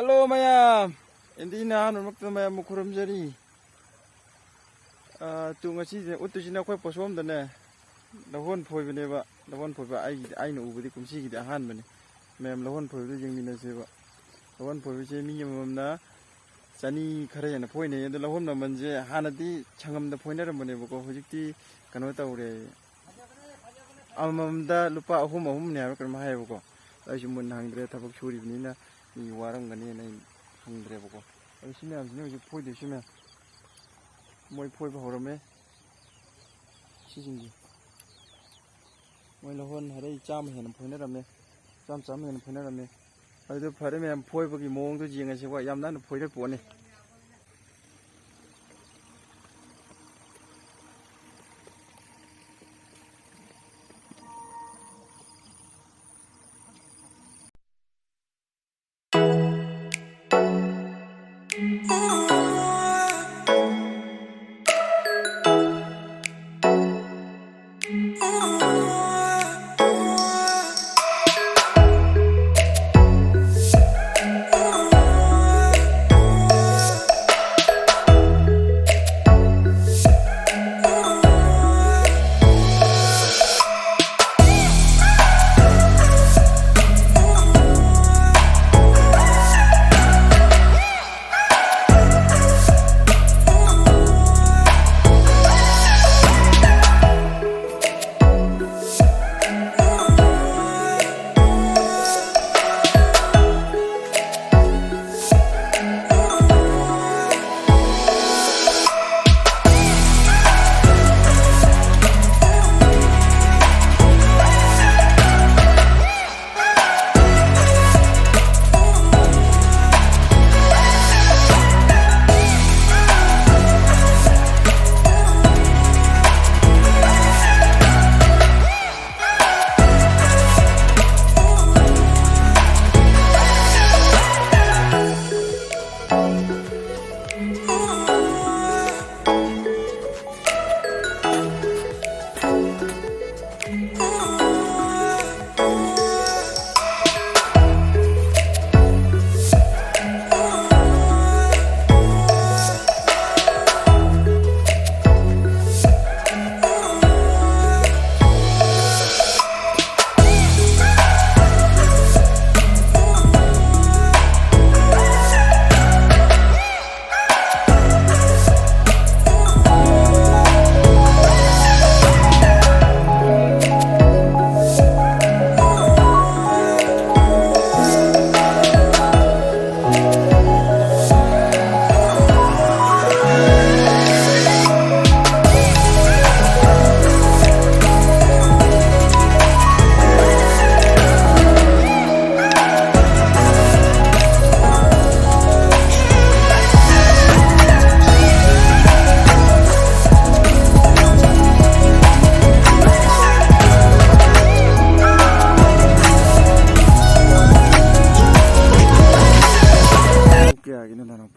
Hello mayam, hindi na ano mayam mo kuram jari. Tunga si uto sina ko posom dane. Lahon phoi bane ba, lahon phoi ba ai no ubudi kumsi gi ahan bane. Mayam lahon phoi du jeng mina se ba. Lahon phoi je mi yam na chani khare na phoi ne da lahon na manje hanadi changam da phoi na ram bane ba ko hojikti kano tawre. Amamda lupa ahum ne ha kan ma hai ba ko. Ai jumun hangre tabak churi bini na 이 와랑가니 나 한드레 보고 열심히 하면 이제 포이 되시면 뭐 포이 바로메 시진기 뭐 러혼 하래 짬 해는 포이나라메 짬 해는 포이나라메 아이도 바르면 포이 보기 모ong도 지행하시고 얌나는 포이를 보네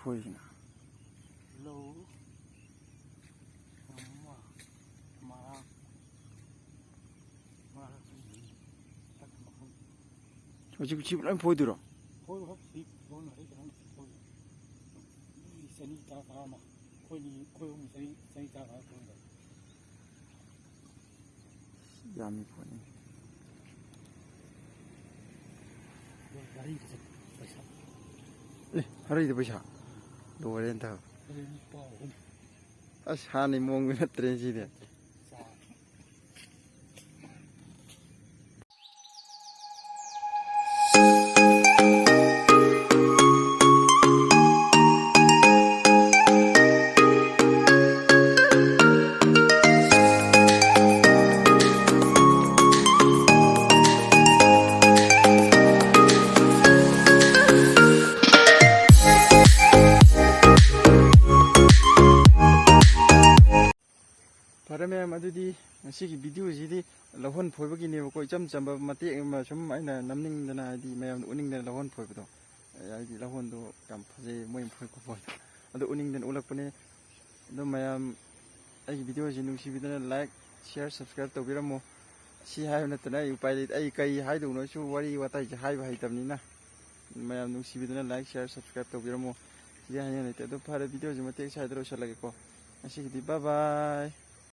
보이시나? 저 지금 집을 안 보이더라. 야미 보네. 네, 하루이도 보셔. 노래한다. 아, 산이 몽그나 트렌시네. 바람에 아두디 시기 비디오지디 라혼 보이기네요. 거 점점바 마티 좀 아이나 남닝다나 아디 매ям 우닝다 라혼 보이거든. 아이디 라혼도 좀 파제 모임 보이고 보이. 아도 우닝된 올라보네. 너 매ям 아이 비디오지 누시비드나 라이크, 셰어, 서브스크라이브 तौबिरमो. 시 하요 나타나 우파이 아이 까이 하이도 노슈 와리 와타이 하이바 하이답니나. ꯃꯌꯥꯝ ꯅꯨꯡꯁꯤꯕꯤꯗꯨꯅ like share subscribe ꯇꯧꯕꯤꯔꯝꯃꯣ ꯁꯤꯗꯤ ꯍꯥꯏꯅꯤꯡꯉꯥꯏ ꯂꯩꯇꯦ ꯑꯗꯨ ꯐꯔꯦ ꯚꯤꯗꯤꯑꯣꯁꯤ ꯃꯇꯦꯛ ꯁ꯭ꯋꯥꯏꯗ ꯂꯣꯏꯁꯤꯜꯂꯒꯦꯀꯣ ꯉꯁꯤꯒꯤꯗꯤ ꯕꯥꯏ ꯕꯥꯏ